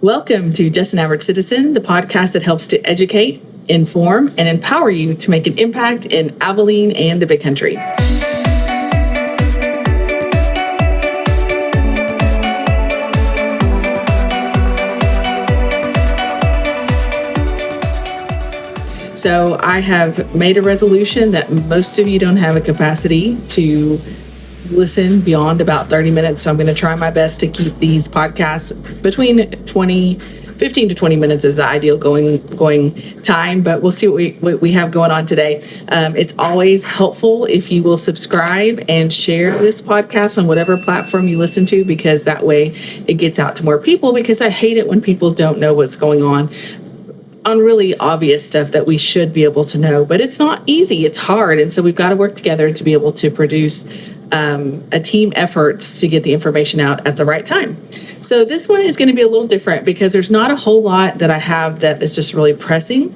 Welcome to Just an Average Citizen, the podcast that helps to educate, inform, and empower you to make an impact in Abilene and the Big Country. So I have made a resolution that most of you don't have a capacity to listen beyond about 30 minutes. So I'm going to try my best to keep these podcasts between 15 to 20 minutes is the ideal going time, but we'll see what we have going on today. It's always helpful if you will subscribe and share this podcast on whatever platform you listen to, because that way it gets out to more people, because I hate it when people don't know what's going on really obvious stuff that we should be able to know, but it's not easy. It's hard. And so we've got to work together to be able to produce a team effort to get the information out at the right time. So this one is going to be a little different because there's not a whole lot that I have that is just really pressing,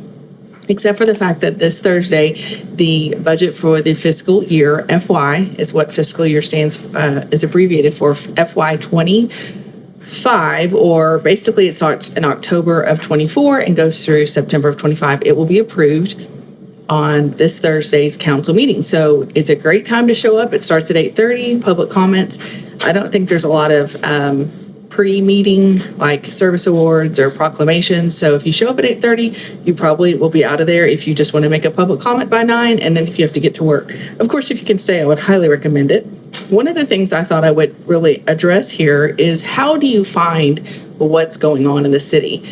except for the fact that this Thursday, the budget for the fiscal year, FY is what fiscal year is abbreviated for, FY 25, or basically it starts in October of 24 and goes through September of 25. It will be approved on this Thursday's council meeting. So it's a great time to show up. It starts at 8:30, public comments. I don't think there's a lot of pre-meeting like service awards or proclamations. So if you show up at 8:30, you probably will be out of there if you just want to make a public comment by 9, and then if you have to get to work. Of course, if you can stay, I would highly recommend it. One of the things I thought I would really address here is, how do you find what's going on in the city?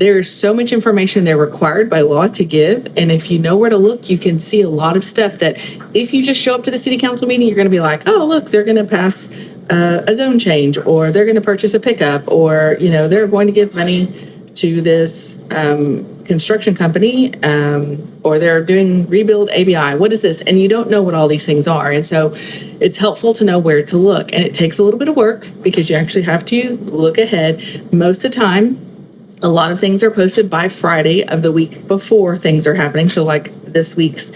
There's so much information they're required by law to give, and if you know where to look, you can see a lot of stuff that if you just show up to the city council meeting, you're going to be like, oh, look, they're going to pass a zone change, or they're going to purchase a pickup, or they're going to give money to this construction company, or they're doing rebuild ABI. What is this? And you don't know what all these things are. And so it's helpful to know where to look. And it takes a little bit of work because you actually have to look ahead. Most of the time, a lot of things are posted by Friday of the week before things are happening. So like this week's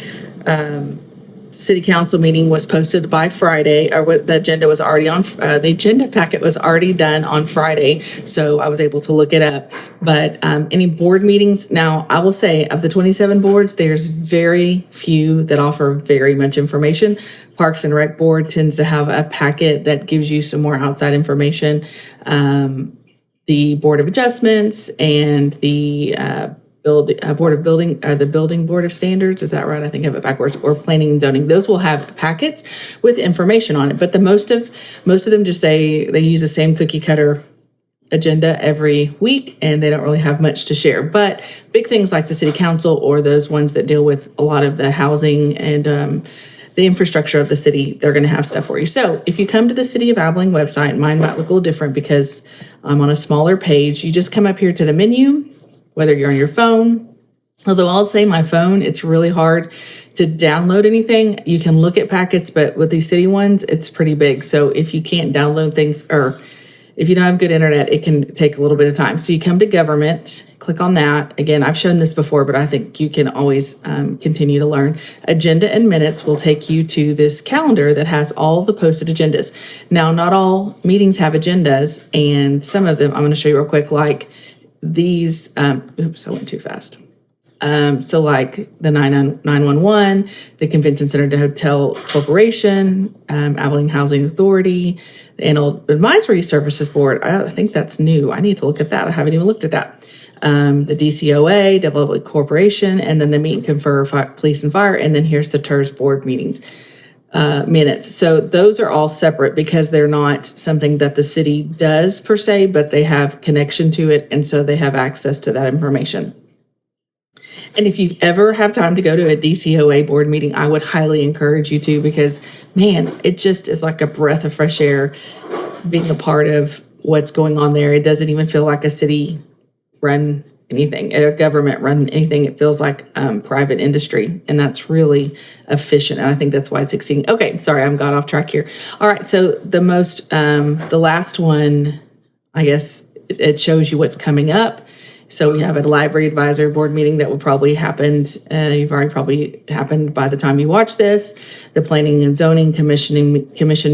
city council meeting was posted by Friday, or what the agenda was already on. The agenda packet was already done on Friday, so I was able to look it up. But any board meetings, now I will say of the 27 boards, there's very few that offer very much information. Parks and Rec Board tends to have a packet that gives you some more outside information. The Board of Adjustments and the building board of standards, is that right? I think I have it backwards. Or planning and zoning. Those will have packets with information on it, but most of them just say they use the same cookie cutter agenda every week, and they don't really have much to share. But big things like the city council, or those ones that deal with a lot of the housing and the infrastructure of the city, they're going to have stuff for you. So if you come to the City of Abilene website, mine might look a little different because I'm on a smaller page. You just come up here to the menu, whether you're on your phone. Although I'll say my phone, it's really hard to download anything. You can look at packets, but with these city ones, it's pretty big. So if you can't download things, or if you don't have good internet, it can take a little bit of time. So you come to government, click on that. Again, I've shown this before, but I think you can always continue to learn. Agenda and minutes will take you to this calendar that has all the posted agendas. Now, not all meetings have agendas, and some of them, I'm going to show you real quick, like these, oops, I went too fast. So like the 911, the Convention Center to Hotel Corporation, Abilene Housing Authority, the Annual Advisory Services Board. I think that's new. I need to look at that. I haven't even looked at that. The DCOA, Development Corporation, and then the Meet and Confer Police and Fire, and then here's the TERS Board meetings. Minutes. So those are all separate because they're not something that the city does per se, but they have connection to it, and so they have access to that information. And if you ever have time to go to a DCOA board meeting, I would highly encourage you to, because man, it just is like a breath of fresh air being a part of what's going on there. It doesn't even feel like a city run anything, a government run anything. It feels like private industry, and that's really efficient. And I think that's why it's succeeding. Okay, sorry, I'm got off track here. All right, so the last one, I guess it shows you what's coming up. So we have a library advisory board meeting that will probably happen. You've already probably happened by the time you watch this. The planning and zoning commission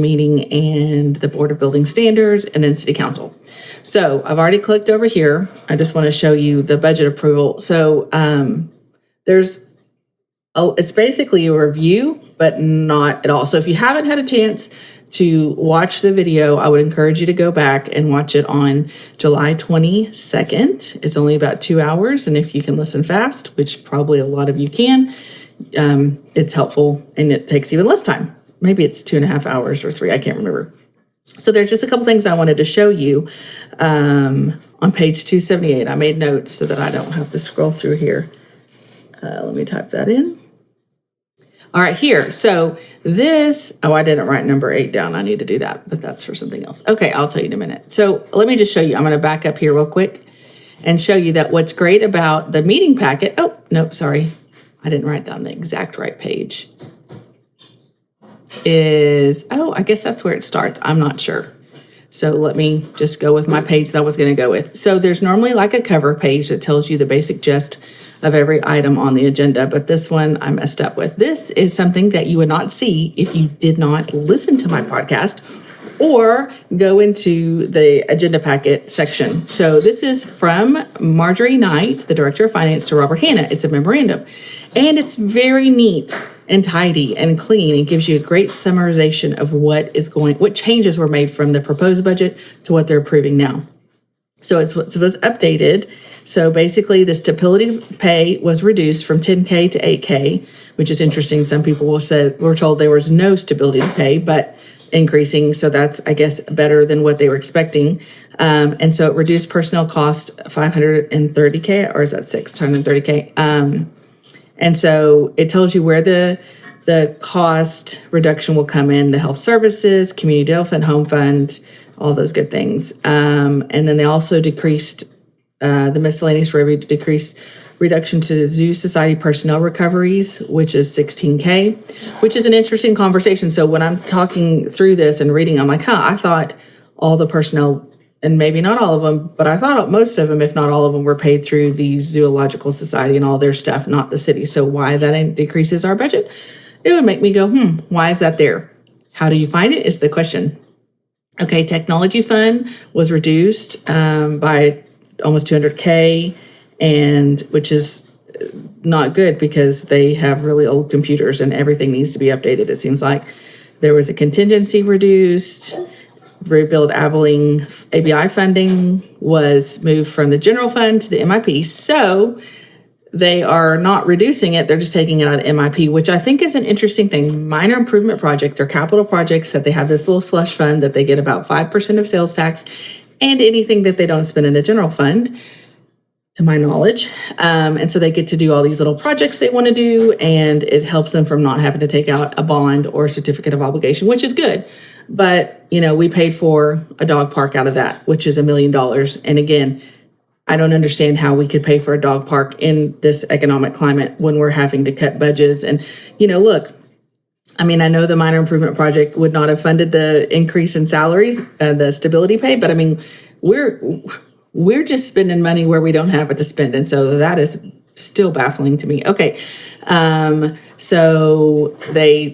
meeting, and the board of building standards, and then city council. So I've already clicked over here. I just want to show you the budget approval. So it's basically a review, but not at all. So if you haven't had a chance to watch the video, I would encourage you to go back and watch it on July 22nd. It's only about 2 hours. And if you can listen fast, which probably a lot of you can, it's helpful, and it takes even less time. Maybe it's 2.5 hours or 3. I can't remember. So there's just a couple things I wanted to show you on page 278. I made notes so that I don't have to scroll through here. Let me type that in. All right, here. So this, I didn't write number 8 down. I need to do that, but that's for something else. Okay, I'll tell you in a minute. So let me just show you. I'm going to back up here real quick and show you that what's great about the meeting packet. Oh, nope, sorry. I didn't write down the exact right page. I guess that's where it starts. I'm not sure. So let me just go with my page that I was going to go with. So there's normally like a cover page that tells you the basic gist of every item on the agenda, but this one I messed up with. This is something that you would not see if you did not listen to my podcast or go into the agenda packet section. So this is from Marjorie Knight, the Director of Finance, to Robert Hanna. It's a memorandum, and it's very neat and tidy and clean. It gives you a great summarization of what changes were made from the proposed budget to what they're approving now. So it was updated. So basically the stability pay was reduced from 10K to 8K, which is interesting. Some people were told there was no stability pay, but increasing. So that's, I guess, better than what they were expecting. And so it reduced personnel cost 530K, or is that 630K? And so it tells you where the cost reduction will come in: the health services, community development, home fund, all those good things. And then they also decreased the miscellaneous revenue reduction to the Zoo Society personnel recoveries, which is 16K, which is an interesting conversation. So when I'm talking through this and reading, I'm like, I thought all the personnel, and maybe not all of them, but I thought most of them, if not all of them, were paid through the Zoological Society and all their stuff, not the city. So why that decreases our budget? It would make me go, why is that there? How do you find it? Is the question. Okay, technology fund was reduced by almost 200K, and which is not good because they have really old computers and everything needs to be updated. It seems like there was a contingency reduced. Rebuild Abilene ABI funding was moved from the general fund to the MIP. So they are not reducing it. They're just taking it out of the MIP, which I think is an interesting thing. Minor improvement projects or capital projects that they have this little slush fund that they get about 5% of sales tax, and anything that they don't spend in the general fund, to my knowledge. And so they get to do all these little projects they want to do, and it helps them from not having to take out a bond or certificate of obligation, which is good. But, we paid for a dog park out of that, which is $1 million. And again, I don't understand how we could pay for a dog park in this economic climate when we're having to cut budgets. And, look, I know the minor improvement project would not have funded the increase in salaries, the stability pay, but we're just spending money where we don't have it to spend. And so that is still baffling to me. Okay. So they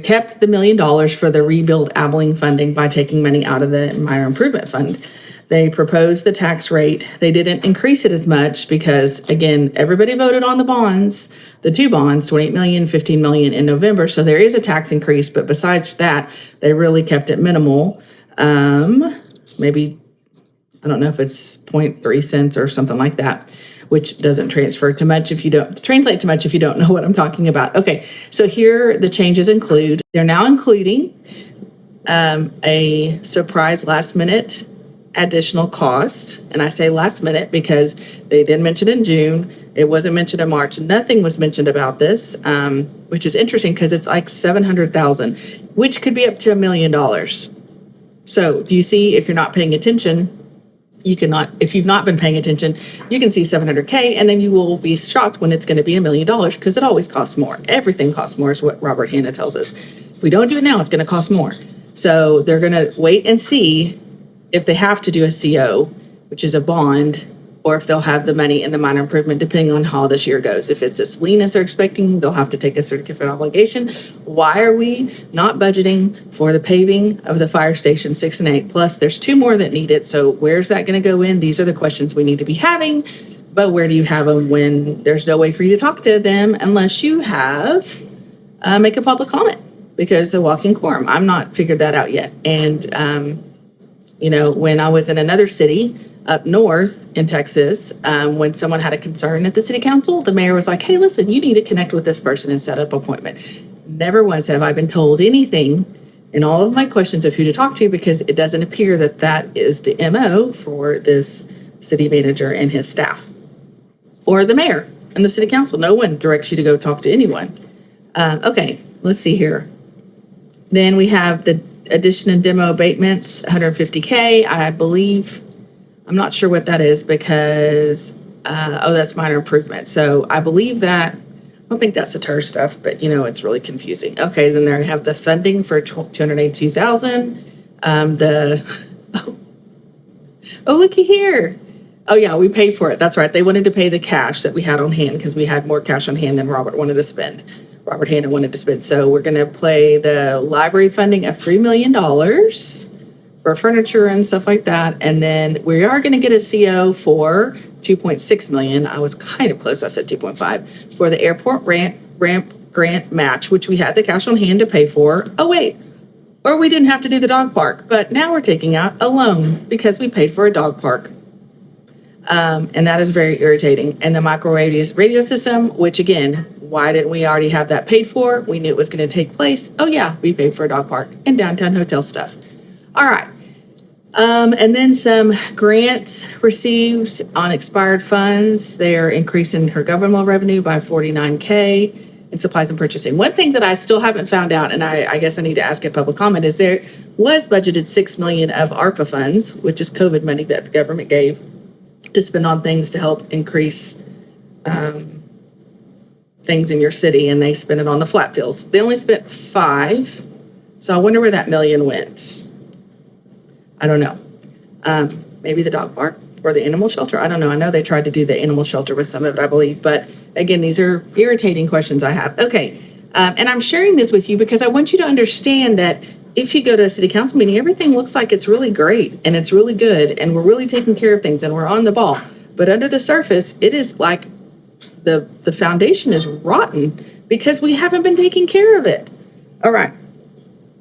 kept the $1 million for the Rebuild Abilene funding by taking money out of the minor improvement fund. They proposed the tax rate. They didn't increase it as much because, again, everybody voted on the bonds, the 2 bonds, 28 million, 15 million in November. So there is a tax increase, but besides that, they really kept it minimal. Maybe, I don't know if it's 0.3 cents or something like that, which doesn't translate to much if you don't know what I'm talking about. Okay, so here the changes include, they're now including a surprise last minute additional cost. And I say last minute because they didn't mention it in June. It wasn't mentioned in March. Nothing was mentioned about this, which is interesting because it's like $700,000, which could be up to $1 million. So do you see, if you're not paying attention, if you've not been paying attention, you can see $700K, and then you will be shocked when it's going to be $1 million because it always costs more. Everything costs more is what Robert Hanna tells us. If we don't do it now, it's going to cost more. So they're going to wait and see if they have to do a CO, which is a bond, or if they'll have the money in the minor improvement, depending on how this year goes. If it's as lean as they're expecting, they'll have to take a certificate of obligation. Why are we not budgeting for the paving of the fire station 6 and 8? Plus, there's 2 more that need it. So where's that going to go in? These are the questions we need to be having. But where do you have them when there's no way for you to talk to them unless you have make a public comment? Because the walking quorum, I'm not figured that out yet. And when I was in another city up north in Texas, when someone had a concern at the city council, the mayor was like, hey, listen, you need to connect with this person and set up an appointment. Never once have I been told anything in all of my questions of who to talk to, because it doesn't appear that that is the MO for this city manager and his staff or the mayor and the city council. No one directs you to go talk to anyone. Okay, let's see here. Then we have the addition and demo abatements, $150K, I believe. I'm not sure what that is because, that's minor improvement. So I believe that, I don't think that's the TER stuff, but it's really confusing. Okay, then there we have the funding for $282,000. Looky here. Oh yeah, we paid for it. That's right. They wanted to pay the cash that we had on hand because we had more cash on hand than Robert wanted to spend. Robert Hanna wanted to spend. So we're going to play the library funding of $3 million for furniture and stuff like that. And then we are going to get a CO for $2.6 million. I was kind of close. I said 2.5 for the airport ramp grant match, which we had the cash on hand to pay for. Oh, wait. Or we didn't have to do the dog park, but now we're taking out a loan because we paid for a dog park. And that is very irritating. And the microwave radio system, which again, why didn't we already have that paid for? We knew it was going to take place. Oh yeah, we paid for a dog park and downtown hotel stuff. All right. And then some grants received on expired funds. They are increasing her governmental revenue by $49K in supplies and purchasing. One thing that I still haven't found out, and I guess I need to ask a public comment, is there was budgeted $6 million of ARPA funds, which is COVID money that the government gave to spend on things to help increase things in your city, and they spent it on the flat fields. They only spent $5, so I wonder where that $1 million went. I don't know. Maybe the dog park or the animal shelter. I don't know. I know they tried to do the animal shelter with some of it, I believe. But again, these are irritating questions I have. Okay. And I'm sharing this with you because I want you to understand that if you go to a city council meeting, everything looks like it's really great and it's really good and we're really taking care of things and we're on the ball. But under the surface, it is like the foundation is rotten because we haven't been taking care of it. All right.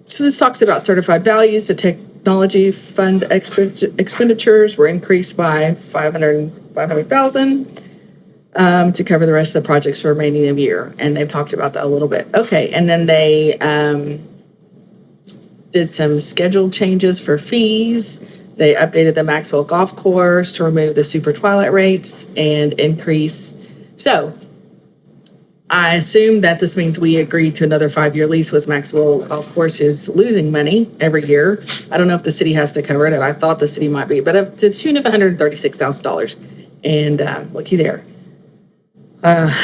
So this talks about certified values. The technology fund expenditures were increased by $500,000 to cover the rest of the projects for the remaining of the year. And they've talked about that a little bit. Okay. And then they did some schedule changes for fees. They updated the Maxwell Golf Course to remove the super twilight rates and increase. So I assume that this means we agreed to another 5-year lease with Maxwell Golf Course, who's losing money every year. I don't know if the city has to cover it, and I thought the city might be, but to the tune of $136,000. And looky there.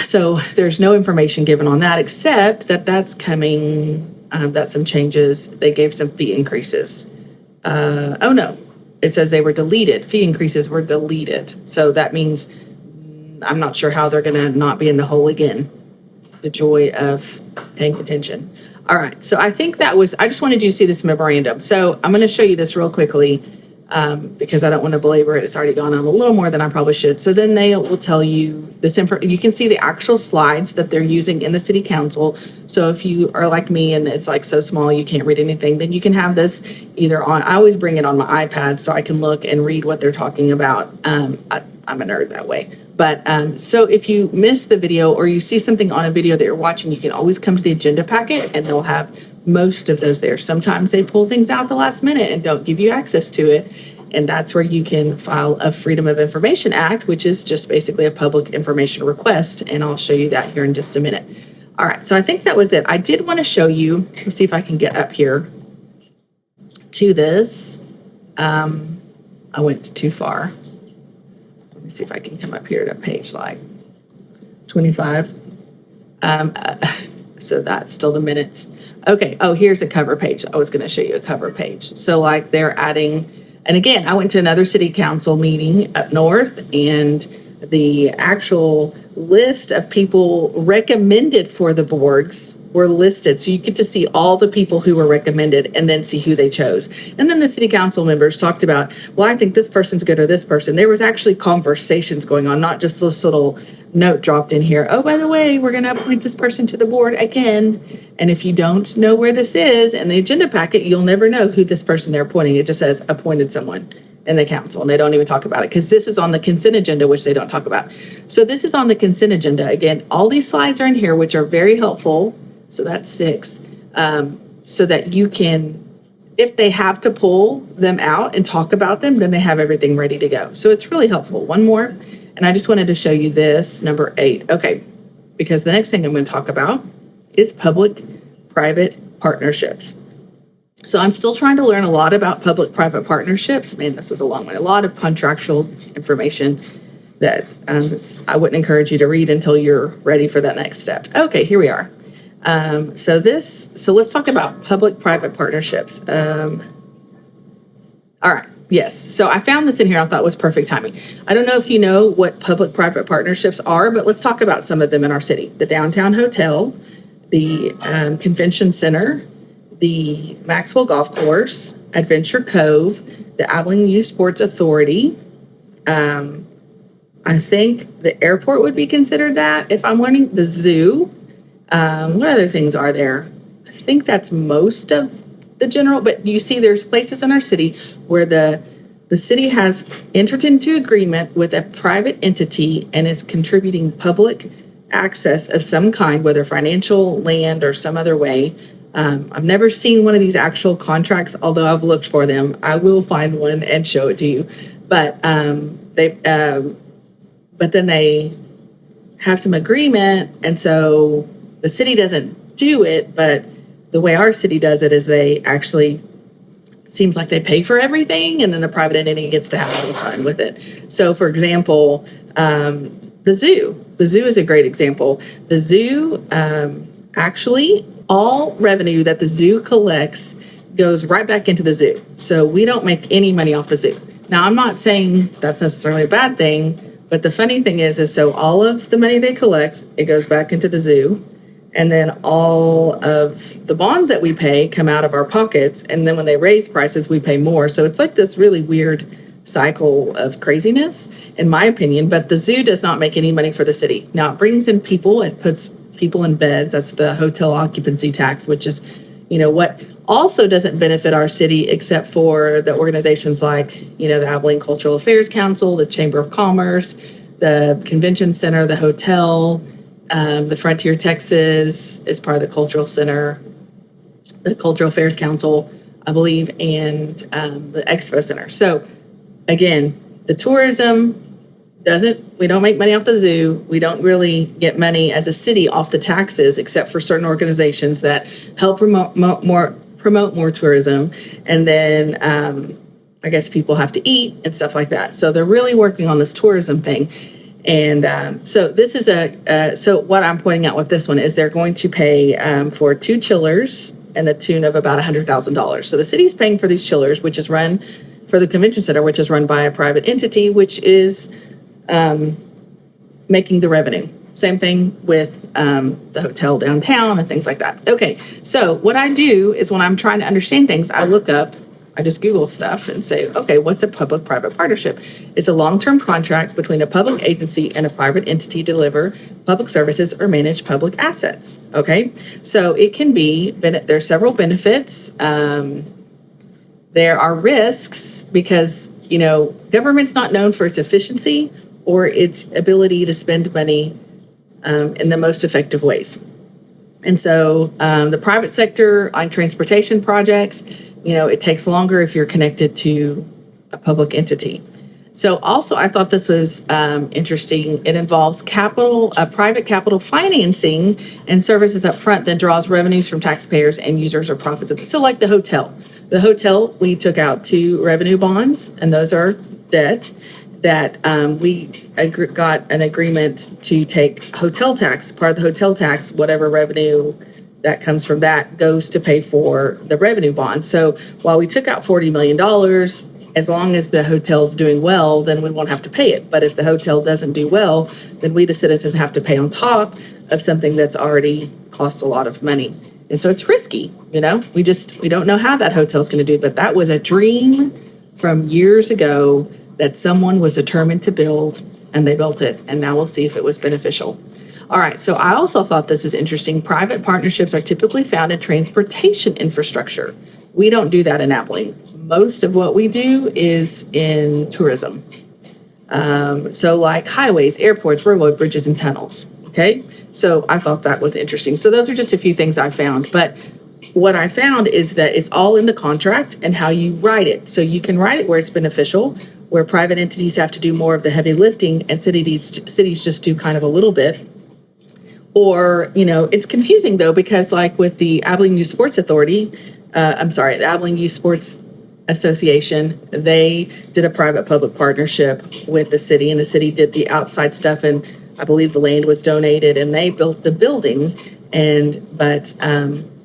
So there's no information given on that except that that's coming. That's some changes. They gave some fee increases. Oh no, it says they were deleted. Fee increases were deleted. So that means I'm not sure how they're going to not be in the hole again. The joy of paying attention. All right. So I think I just wanted you to see this memorandum. So I'm going to show you this real quickly because I don't want to belabor it. It's already gone on a little more than I probably should. So then they will tell you this info. You can see the actual slides that they're using in the city council. So if you are like me and it's like so small you can't read anything, then you can have this either on. I always bring it on my iPad so I can look and read what they're talking about. I'm a nerd that way. But so if you miss the video or you see something on a video that you're watching, you can always come to the agenda packet and they'll have most of those there. Sometimes they pull things out the last minute and don't give you access to it. And that's where you can file a Freedom of Information Act, which is just basically a public information request. And I'll show you that here in just a minute. All right, so I think that was it. I did want to show you, let's see if I can get up here to this. I went too far. Let me see if I can come up here to page like 25. So that's still the minutes. Okay. Oh, here's a cover page. I was going to show you a cover page. So like they're adding And again, I went to another city council meeting up north, and the actual list of people recommended for the boards were listed. So you get to see all the people who were recommended and then see who they chose. And then the city council members talked about, well, I think this person's good or this person. There was actually conversations going on, not just this little note dropped in here. Oh, by the way, we're going to appoint this person to the board again. And if you don't know where this is in the agenda packet, you'll never know who this person they're appointing. It just says appointed someone in the council, and they don't even talk about it because this is on the consent agenda, which they don't talk about. So this is on the consent agenda. Again, all these slides are in here, which are very helpful. So that's 6, so that you can, if they have to pull them out and talk about them, then they have everything ready to go. So it's really helpful. One more, and I just wanted to show you this, number 8. Okay, because the next thing I'm going to talk about is public-private partnerships. So I'm still trying to learn a lot about public-private partnerships. Man, this is a long one. A lot of contractual information that I wouldn't encourage you to read until you're ready for that next step. Okay, here we are. So let's talk about public-private partnerships. All right. Yes. So I found this in here. I thought was perfect timing. I don't know if you know what public-private partnerships are, but let's talk about some of them in our city. The Downtown Hotel, the Convention Center, the Maxwell Golf Course, Adventure Cove, the Abilene Youth Sports Authority. I think the airport would be considered that, if I'm learning. The zoo. What other things are there? I think that's most of the general, but you see there's places in our city where the city has entered into agreement with a private entity and is contributing public access of some kind, whether financial, land, or some other way. I've never seen one of these actual contracts, although I've looked for them. I will find one and show it to you. But but then they have some agreement, and so the city doesn't do it, but the way our city does it is they actually, seems like they pay for everything, and then the private entity gets to have a little fun with it. So, for example, the zoo. The zoo is a great example. The zoo, actually, all revenue that the zoo collects goes right back into the zoo. So we don't make any money off the zoo. Now, I'm not saying that's necessarily a bad thing, but the funny thing is so all of the money they collect, it goes back into the zoo. And then all of the bonds that we pay come out of our pockets. And then when they raise prices, we pay more. So it's like this really weird cycle of craziness, in my opinion. But the zoo does not make any money for the city. Now, it brings in people. It puts people in beds. That's the hotel occupancy tax, which is, what also doesn't benefit our city except for the organizations like, the Abilene Cultural Affairs Council, the Chamber of Commerce, the Convention Center, the hotel. The Frontier Texas is part of the Cultural Center, the Cultural Affairs Council, I believe, and the Expo Center. So, again, the tourism we don't make money off the zoo. We don't really get money as a city off the taxes, except for certain organizations that help promote more tourism. And then I guess people have to eat and stuff like that. So they're really working on this tourism thing. And so this is so what I'm pointing out with this one is they're going to pay for 2 chillers and the tune of about $100,000. So the city's paying for these chillers, which is run for the convention center, which is run by a private entity, which is making the revenue. Same thing with the hotel downtown and things like that. Okay, so what I do is when I'm trying to understand things, I just Google stuff and say, okay, what's a public-private partnership? It's a long-term contract between a public agency and a private entity to deliver public services or manage public assets, okay? So it can be, there are several benefits. There are risks because, government's not known for its efficiency or its ability to spend money in the most effective ways. And so the private sector, like transportation projects, it takes longer if you're connected to a public entity. So also, I thought this was interesting. It involves private capital financing and services up front that draws revenues from taxpayers and users or profits. So like the hotel. The hotel, we took out 2 revenue bonds, and those are debt that we got an agreement to take hotel tax. Part of the hotel tax, whatever revenue that comes from that goes to pay for the revenue bond. So while we took out $40 million, as long as the hotel's doing well, then we won't have to pay it. But if the hotel doesn't do well, then we, the citizens, have to pay on top of something that's already cost a lot of money. And so it's risky, we don't know how that hotel's going to do. But that was a dream from years ago that someone was determined to build, and they built it. And now we'll see if it was beneficial. All right, so I also thought this is interesting. Private partnerships are typically found in transportation infrastructure. We don't do that in Abilene. Most of what we do is in tourism. So like highways, airports, railroad bridges, and tunnels. Okay, so I thought that was interesting. So those are just a few things I found. But what I found is that it's all in the contract and how you write it. So you can write it where it's beneficial, where private entities have to do more of the heavy lifting and cities just do kind of a little bit. Or, it's confusing though, because like with the Abilene Youth Sports Authority, the Abilene Youth Sports Association, they did a private-public partnership with the city, and the city did the outside stuff, and I believe the land was donated, and they built the building, but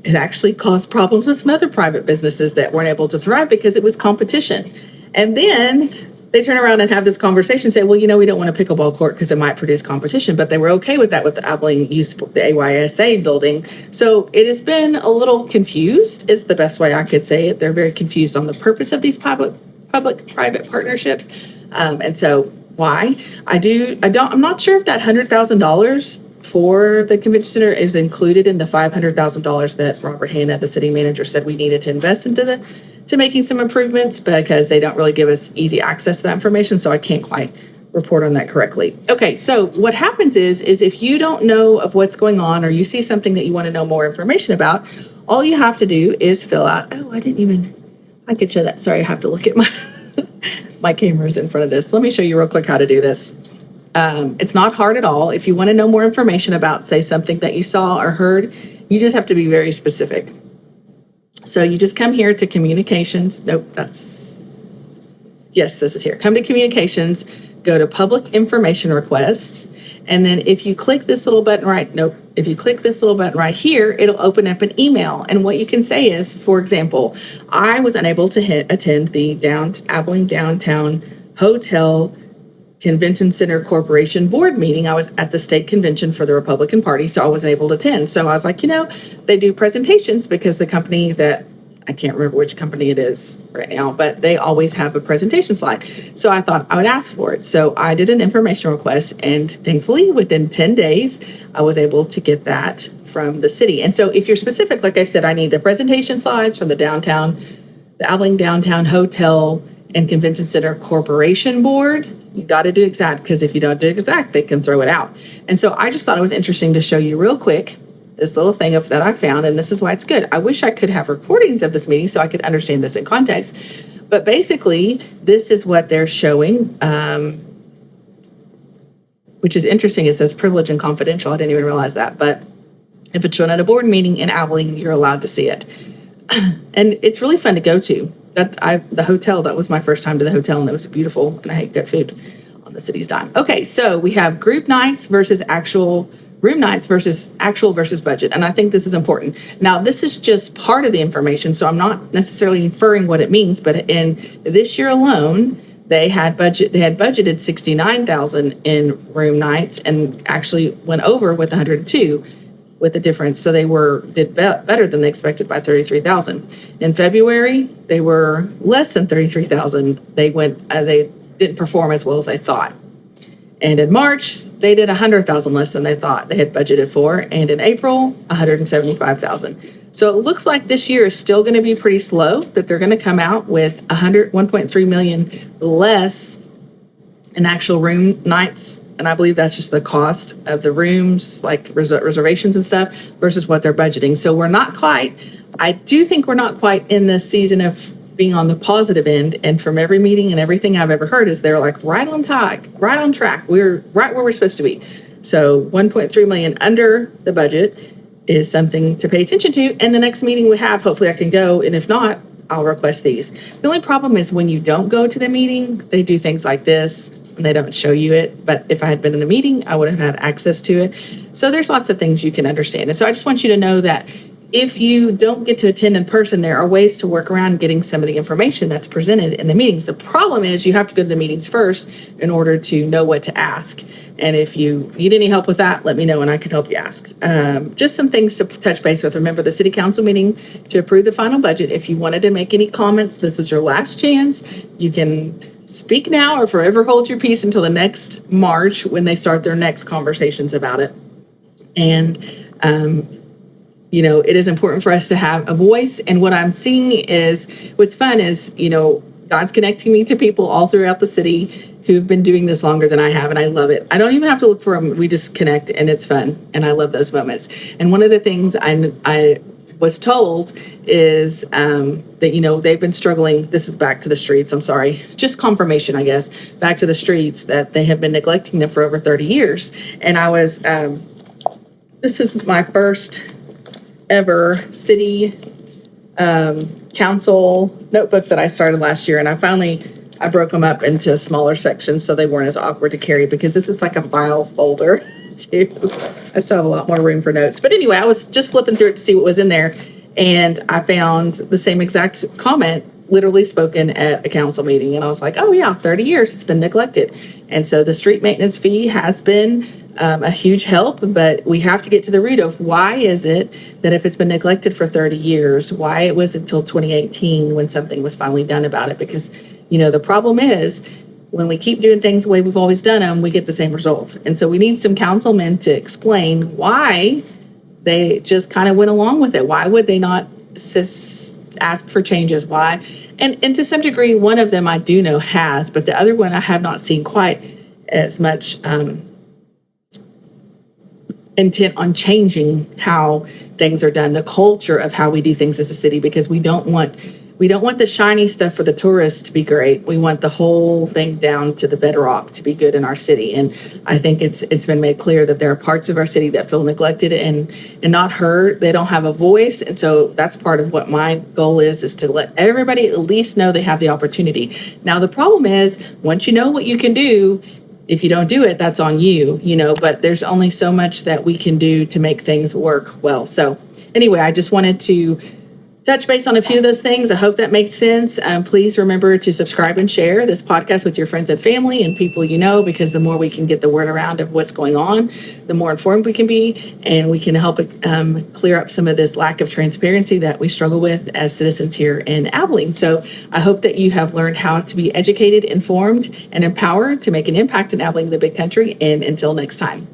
it actually caused problems with some other private businesses that weren't able to thrive because it was competition. And then they turn around and have this conversation and say, well, we don't want a pickleball court because it might produce competition, but they were okay with that with the Abilene Youth, the AYSA building. So it has been a little confused is the best way I could say it. They're very confused on the purpose of these public-private partnerships. And so why? I'm not sure if that $100,000 for the convention center is included in the $500,000 that Robert Hanna, the city manager, said we needed to invest to making some improvements, because they don't really give us easy access to that information, so I can't quite report on that correctly. Okay, so what happens is if you don't know of what's going on, or you see something that you want to know more information about, all you have to do is fill out, I could show that. Sorry, I have to look at my camera's in front of this. Let me show you real quick how to do this. It's not hard at all. If you want to know more information about, say, something that you saw or heard, you just have to be very specific. So you just come here to communications. Yes, this is here. Come to communications, go to public information request. And then if you click this little button if you click this little button right here, it'll open up an email. And what you can say is, for example, I was unable to attend the Abilene Downtown Hotel Convention Center Corporation board meeting. I was at the state convention for the Republican Party, so I wasn't able to attend. So I was like, they do presentations because the company that, I can't remember which company it is right now, but they always have a presentation slide. So I thought I would ask for it. So I did an information request, and thankfully within 10 days, I was able to get that from the city. And so if you're specific, like I said, I need the presentation slides from the Abilene Downtown Hotel and Convention Center Corporation Board. You got to do exact, because if you don't do exact, they can throw it out. And so I just thought it was interesting to show you real quick this little thing that I found, and this is why it's good. I wish I could have recordings of this meeting so I could understand this in context. But basically, this is what they're showing, which is interesting. It says privilege and confidential. I didn't even realize that. But if it's shown at a board meeting in Abilene, you're allowed to see it. And it's really fun to go to. The hotel, that was my first time to the hotel, and it was beautiful, and I had good food on the city's dime. Okay, so we have group nights versus room nights versus actual versus budget, and I think this is important. Now, this is just part of the information, so I'm not necessarily inferring what it means, but in this year alone, they had budgeted $69,000 in room nights, and actually went over with 102. With the difference. So they did better than they expected by $33,000. In February, they were less than $33,000. They didn't perform as well as they thought. And in March, they did $100,000 less than they thought they had budgeted for. And in April, $175,000. So it looks like this year is still going to be pretty slow, that they're going to come out with $1.3 million less in actual room nights. And I believe that's just the cost of the rooms, like reservations and stuff, versus what they're budgeting. So I do think we're not quite in the season of being on the positive end. And from every meeting and everything I've ever heard is they're like right on track. We're right where we're supposed to be. So $1.3 million under the budget is something to pay attention to. And the next meeting we have, hopefully I can go. And if not, I'll request these. The only problem is when you don't go to the meeting, they do things like this. And they don't show you it, but if I had been in the meeting, I would have had access to it. So there's lots of things you can understand. And so I just want you to know that if you don't get to attend in person, there are ways to work around getting some of the information that's presented in the meetings. The problem is you have to go to the meetings first in order to know what to ask. And if you need any help with that, let me know and I can help you ask. Just some things to touch base with. Remember the city council meeting to approve the final budget. If you wanted to make any comments, this is your last chance. You can speak now or forever hold your peace until the next March when they start their next conversations about it. And, it is important for us to have a voice. And what I'm seeing is what's fun is, God's connecting me to people all throughout the city who've been doing this longer than I have. And I love it. I don't even have to look for them. We just connect and it's fun. And I love those moments. And one of the things I was told is that, they've been struggling. This is back to the streets. I'm sorry. Just confirmation, I guess, back to the streets that they have been neglecting them for over 30 years. And I was, this is my first ever city council notebook that I started last year. And I broke them up into smaller sections so they weren't as awkward to carry because this is like a file folder too. I still have a lot more room for notes. But anyway, I was just flipping through it to see what was in there. And I found the same exact comment literally spoken at a council meeting. And I was like, oh yeah, 30 years it's been neglected. And so the street maintenance fee has been a huge help, but we have to get to the root of why is it that if it's been neglected for 30 years, why it was until 2018 when something was finally done about it? Because, the problem is when we keep doing things the way we've always done them, we get the same results. And so we need some councilmen to explain why they just kind of went along with it. Why would they not ask for changes? Why? And to some degree, one of them I do know has, but the other one I have not seen quite as much intent on changing how things are done, the culture of how we do things as a city, because we don't want the shiny stuff for the tourists to be great. We want the whole thing down to the bedrock to be good in our city. And I think it's been made clear that there are parts of our city that feel neglected and not heard. They don't have a voice. And so that's part of what my goal is to let everybody at least know they have the opportunity. Now, the problem is once you know what you can do, if you don't do it, that's on you, but there's only so much that we can do to make things work well. So anyway, I just wanted to touch base on a few of those things. I hope that makes sense. Please remember to subscribe and share this podcast with your friends and family and people because the more we can get the word around of what's going on, the more informed we can be, and we can help clear up some of this lack of transparency that we struggle with as citizens here in Abilene. So I hope that you have learned how to be educated, informed, and empowered to make an impact in Abilene, the big country. And until next time.